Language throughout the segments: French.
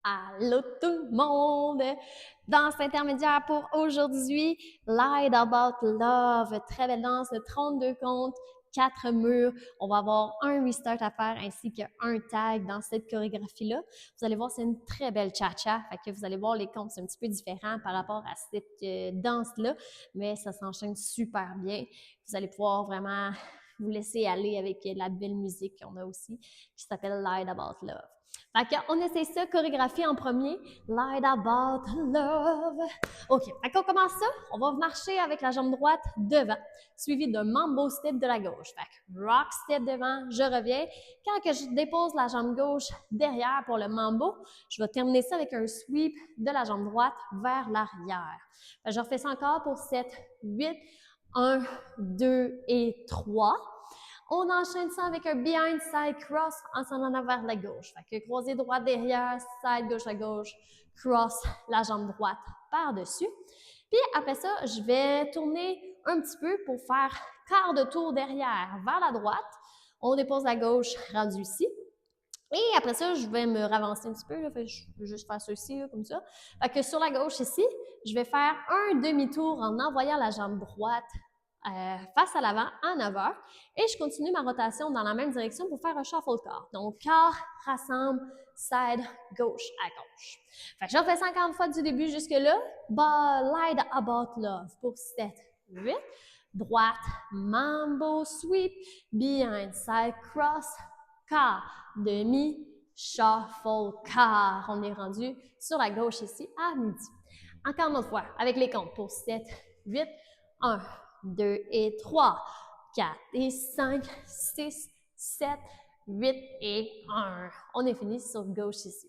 Allô tout le monde! Danse intermédiaire pour aujourd'hui, Light About Love. Très belle danse, 32 comptes, 4 murs. On va avoir un restart à faire ainsi qu'un tag dans cette chorégraphie-là. Vous allez voir, c'est une très belle cha-cha. Fait que vous allez voir les comptes, c'est un petit peu différent par rapport à cette danse-là, mais ça s'enchaîne super bien. Vous allez pouvoir vraiment vous laisser aller avec la belle musique qu'on a aussi qui s'appelle Light About Love. Fait qu'on essaie ça, chorégraphie en premier. Light about love. OK, fait qu'on commence ça. On va marcher avec la jambe droite devant, suivi d'un mambo step de la gauche. Fait que rock step devant, je reviens. Quand que je dépose la jambe gauche derrière pour le mambo, je vais terminer ça avec un sweep de la jambe droite vers l'arrière. Je refais ça encore pour 7, 8, 1, 2 et 3. On enchaîne ça avec un behind side cross en s'en allant vers la gauche. Fait que croisé droit derrière, side gauche à gauche, cross la jambe droite par-dessus. Puis après ça, je vais tourner un petit peu pour faire quart de tour derrière vers la droite. On dépose la gauche rendu ici. Et après ça, je vais me ravancer un petit peu. Là, fait que je vais juste faire ceci là, comme ça. Fait que sur la gauche ici, je vais faire un demi-tour en envoyant la jambe droite face à l'avant en 9 heures. Et je continue ma rotation dans la même direction pour faire un shuffle corps. Donc, corps, rassemble, side, gauche à gauche. Fait que je refais 50 fois du début jusque-là. Light about love pour 7, 8. Droite, mambo, sweep, behind, side, cross, quart, demi, shuffle, quart. On est rendu sur la gauche ici à midi. Encore une autre fois, avec les comptes pour 7, 8, 1, 2 et 3, 4 et 5, 6, 7, 8 et 1. On est fini sur gauche ici.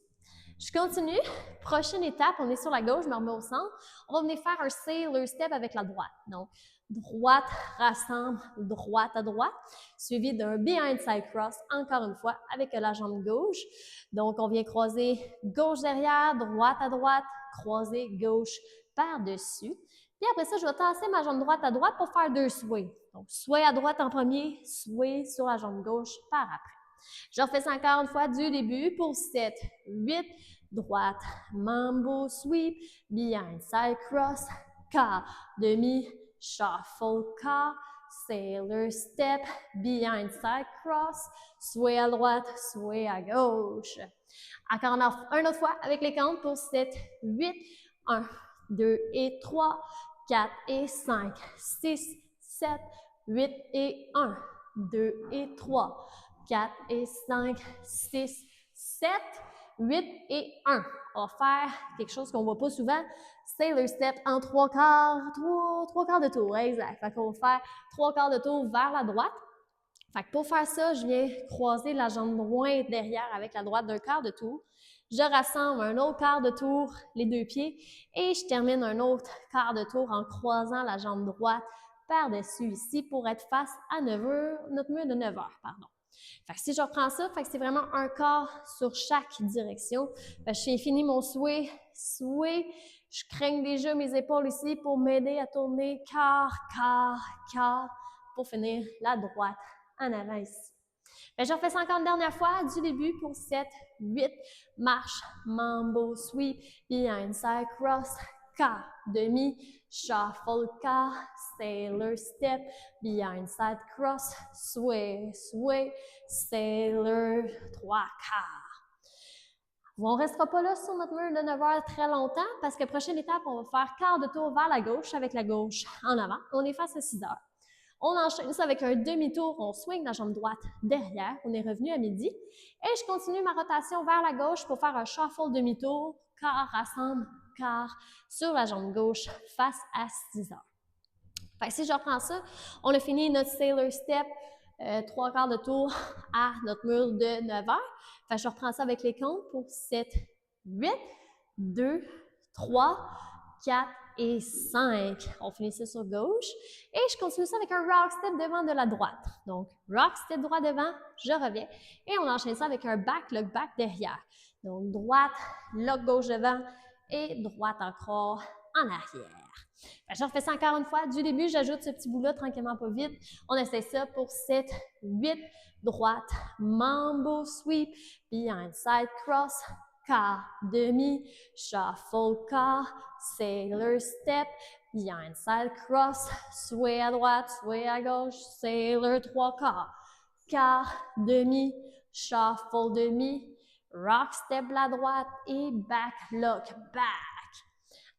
Je continue. Prochaine étape, on est sur la gauche, je me remets au centre. On va venir faire un sailor step avec la droite. Donc, droite, rassemble, droite à droite, suivi d'un behind side cross, encore une fois, avec la jambe gauche. Donc, on vient croiser gauche derrière, droite à droite, croiser gauche par-dessus. Puis après ça, je vais tasser ma jambe droite à droite pour faire 2 sways. Donc, sway à droite en premier, sway sur la jambe gauche par après. Je refais ça encore une fois du début pour 7, 8, droite, mambo, sweep, behind, side cross, quart, demi, shuffle, quart, sailor step, behind, side cross, sway à droite, sway à gauche. Encore une autre fois avec les comptes pour 7, 8, 1, 2 et 3, 4 et 5, 6, 7, 8 et 1, 2 et 3, 4 et 5, 6, 7, 8 et 1. On va faire quelque chose qu'on ne voit pas souvent, sailor step en 3 quarts, 3 quarts de tour, exact. Fait qu'on va faire 3 quarts de tour vers la droite. Fait que pour faire ça, je viens croiser la jambe droite derrière avec la droite d'un quart de tour. Je rassemble un autre quart de tour, les deux pieds, et je termine un autre quart de tour en croisant la jambe droite par-dessus ici pour être face à notre mur de 9 heures. Pardon. Fait que si je reprends ça, fait que c'est vraiment un quart sur chaque direction. Fait que j'ai fini mon sway, sway. Je craigne déjà mes épaules ici pour m'aider à tourner quart, quart, quart pour finir la droite en avant ici. Ben, je refais ça encore une dernière fois du début pour 7, 8, marche, mambo, sweep, behind side cross, quart, demi, shuffle, quart, sailor step, behind side cross, sway, sway, sailor, 3 quarts. On ne restera pas là sur notre mur de 9 heures très longtemps parce que prochaine étape, on va faire quart de tour vers la gauche avec la gauche en avant. On est face à 6 heures. On enchaîne ça avec un demi-tour, on swing la jambe droite derrière, on est revenu à midi. Et je continue ma rotation vers la gauche pour faire un shuffle demi-tour, quart, rassemble, quart, sur la jambe gauche face à 6 heures. Fait que si je reprends ça, on a fini notre sailor step, 3 quarts de tour à notre mur de 9 heures. Fait que je reprends ça avec les comptes pour 7, 8, 2, 3, 4 et 5. On finit ça sur gauche. Et je continue ça avec un rock step devant de la droite. Donc, rock step droit devant, je reviens. Et on enchaîne ça avec un back, lock back derrière. Donc, droite, lock gauche devant et droite encore en arrière. Ben, je refais ça encore une fois. Du début, j'ajoute ce petit bout-là tranquillement, pas vite. On essaie ça pour 7, 8, droite, mambo, sweep, behind side cross, quart, demi, shuffle, quart, sailor step, behind side cross, sway à droite, sway à gauche, sailor trois quarts, quart, demi, shuffle, demi, rock step à droite et back lock, back.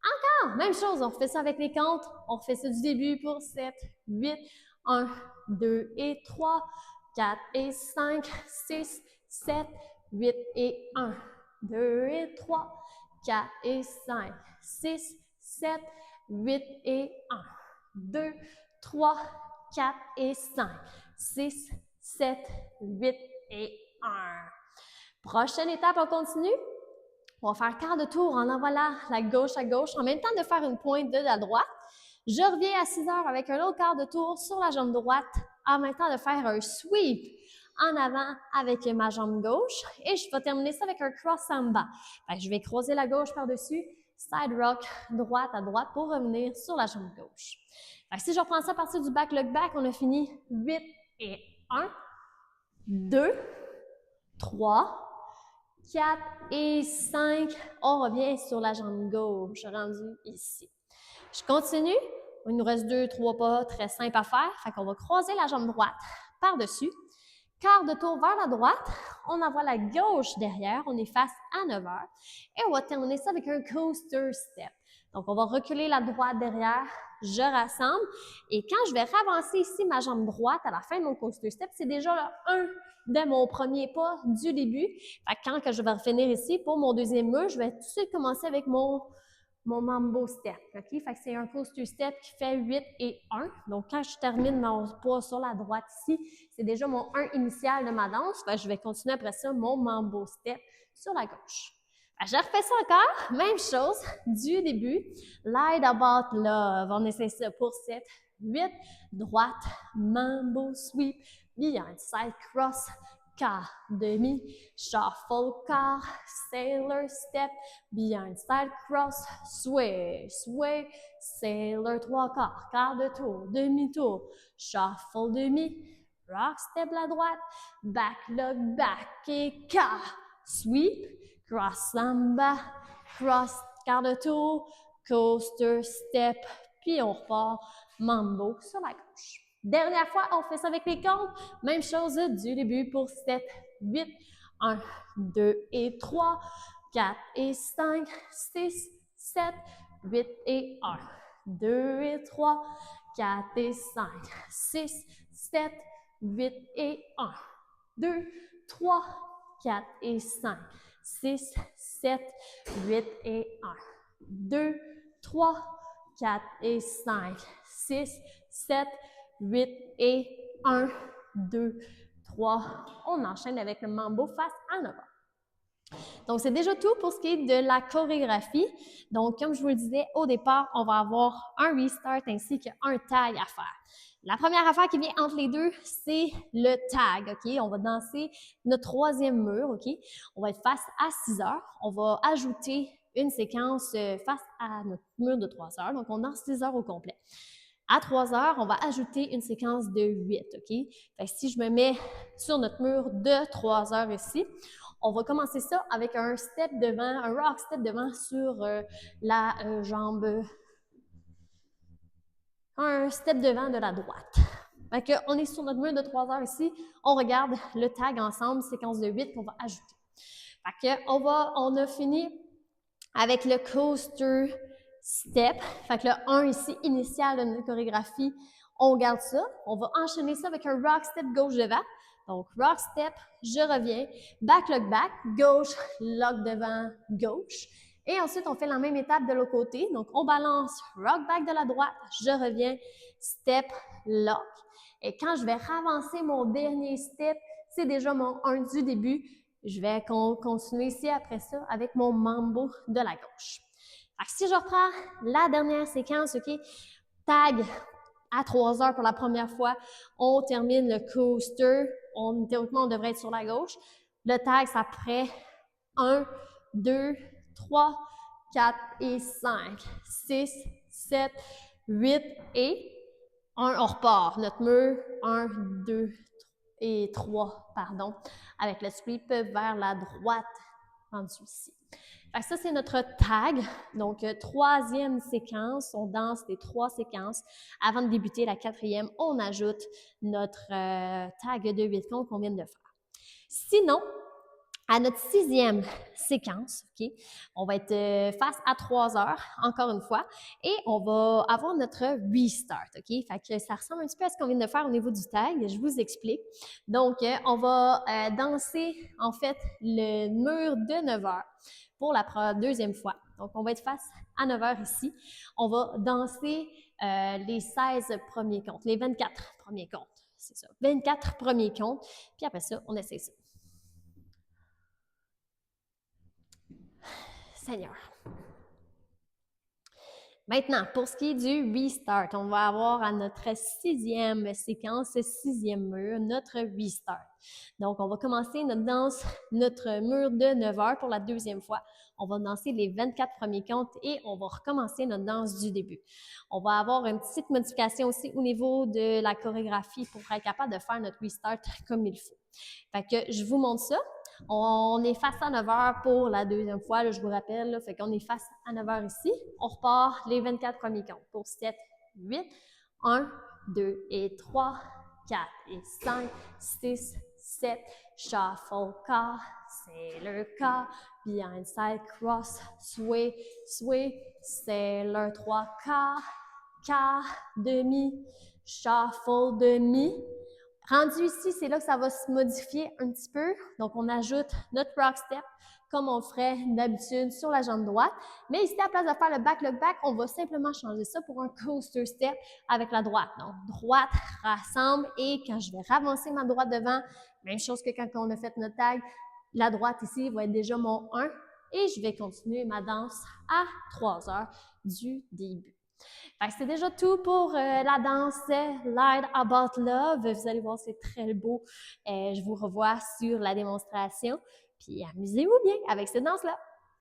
Encore, même chose, on refait ça avec les comptes, on refait ça du début pour 7, 8, 1, 2 et 3, 4 et 5, 6, 7, 8 et 1, 2 et 3, 4 et 5, 6, 7, 8 et 1, 2, 3, 4 et 5, 6, 7, 8 et 1. Prochaine étape, on continue. On va faire quart de tour en envolant la gauche à gauche, en même temps de faire une pointe de la droite. Je reviens à 6 heures avec un autre quart de tour sur la jambe droite, en même temps de faire un sweep en avant avec ma jambe gauche. Et je vais terminer ça avec un cross samba. Je vais croiser la gauche par-dessus, side rock, droite à droite pour revenir sur la jambe gauche. Si je reprends ça à partir du back lock back, on a fini 8 et 1, 2, 3, 4 et 5, on revient sur la jambe gauche, rendu ici. Je continue, il nous reste 2, 3 pas très simples à faire, fait qu'on va croiser la jambe droite par-dessus, quart de tour vers la droite, on envoie la gauche derrière, on est face à 9 heures, et on va terminer ça avec un coaster step. Donc, on va reculer la droite derrière, je rassemble, et quand je vais ravancer ici ma jambe droite à la fin de mon coaster step, c'est déjà le 1 de mon premier pas du début. Fait que quand que je vais revenir ici pour mon deuxième mur, je vais tout de suite commencer avec mon mambo step. Okay? Fait que c'est un coaster step qui fait 8 et 1. Donc, quand je termine mon pas sur la droite ici, c'est déjà mon 1 initial de ma danse. Fait que je vais continuer après ça mon mambo step sur la gauche. Je refais ça encore, même chose du début. Light about love. On essaie ça pour 7, 8, droite, mambo sweep, behind side cross, quart, demi, shuffle quart, sailor step, behind side cross, sway, sway, sailor trois quarts, quart de tour, demi-tour, shuffle demi, rock step la droite, back lock back et quart, sweep, cross samba, cross quart de tour, coaster step, puis on repart mambo sur la gauche. Dernière fois, on fait ça avec les comptes. Même chose du début pour 7, 8, 1, 2 et 3, 4 et 5, 6, 7, 8 et 1, 2 et 3, 4 et 5, 6, 7, 8 et 1, 2, 3, 4 et 5, 6, 7, 8 et 1, 2, 3, 4 et 5, 6, 7, 8 et 1, 2, 3. On enchaîne avec le mambo face en avant. Donc, c'est déjà tout pour ce qui est de la chorégraphie. Donc, comme je vous le disais au départ, on va avoir un restart ainsi qu'un tag à faire. La première affaire qui vient entre les deux, c'est le tag, OK? On va danser notre troisième mur, OK? On va être face à 6 heures. On va ajouter une séquence face à notre mur de 3 heures. Donc, on danse 6 heures au complet. À 3 heures, on va ajouter une séquence de 8, OK? Fait que si je me mets sur notre mur de 3 heures ici, on va commencer ça avec un step devant, un rock step devant sur la jambe, un step devant de la droite. Fait que on est sur notre mur de 3 heures ici, on regarde le tag ensemble, séquence de 8 qu'on va ajouter. Fait que on a fini avec le coaster step. Fait que le 1 ici, initial de notre chorégraphie, on garde ça. On va enchaîner ça avec un rock step gauche devant. Donc, rock step, je reviens, back lock back, gauche, lock devant, gauche. Et ensuite, on fait la même étape de l'autre côté. Donc, on balance rock back de la droite, je reviens, step, lock. Et quand je vais ravancer mon dernier step, c'est déjà mon 1 du début. Je vais continuer ici après ça avec mon mambo de la gauche. Alors, si je reprends la dernière séquence, OK, tag à 3 heures pour la première fois, on termine le coaster. Théoriquement, on devrait être sur la gauche. Le tag, ça prend 1, 2, 3, 4 et 5, 6, 7, 8 et 1. On repart. Notre mur, 1, 2 et 3, pardon, avec le sweep vers la droite. rendu ici. Fait que ça, c'est notre tag. Donc, troisième séquence, on danse les 3 séquences. Avant de débuter la 4e, on ajoute notre tag de 8 comptes qu'on vient de faire. Sinon, à notre 6e séquence, OK, on va être face à 3 heures, encore une fois, et on va avoir notre restart, OK? Fait que ça ressemble un petit peu à ce qu'on vient de faire au niveau du tag, je vous explique. Donc, on va danser, en fait, le mur de 9 heures pour la deuxième fois. Donc, on va être face à 9 heures ici. On va danser les 16 premiers comptes, les 24 premiers comptes, c'est ça, 24 premiers comptes, puis après ça, on essaie ça. Seigneur. Maintenant, pour ce qui est du restart, on va avoir à notre 6e séquence, 6e mur, notre restart. Donc, on va commencer notre danse, notre mur de 9 heures pour la deuxième fois. On va danser les 24 premiers comptes et on va recommencer notre danse du début. On va avoir une petite modification aussi au niveau de la chorégraphie pour être capable de faire notre restart comme il faut. Fait que je vous montre ça. On est face à 9 heures pour la deuxième fois, là, je vous rappelle. Là, fait qu'on est face à 9 heures ici. On repart les 24 premiers comptes pour 7, 8, 1, 2 et 3, 4 et 5, 6, 7, shuffle car, sailor car, behind side cross, sway, sway, sailor 3 car, demi, shuffle demi. Rendu ici, c'est là que ça va se modifier un petit peu. Donc, on ajoute notre rock step comme on ferait d'habitude sur la jambe droite. Mais ici, à la place de faire le back, on va simplement changer ça pour un coaster step avec la droite. Donc, droite, rassemble et quand je vais ravancer ma droite devant, même chose que quand on a fait notre tag, la droite ici va être déjà mon 1 et je vais continuer ma danse à 3 heures du début. C'est déjà tout pour la danse Light About Love. Vous allez voir, c'est très beau. Je vous revois sur la démonstration. Puis amusez-vous bien avec cette danse-là.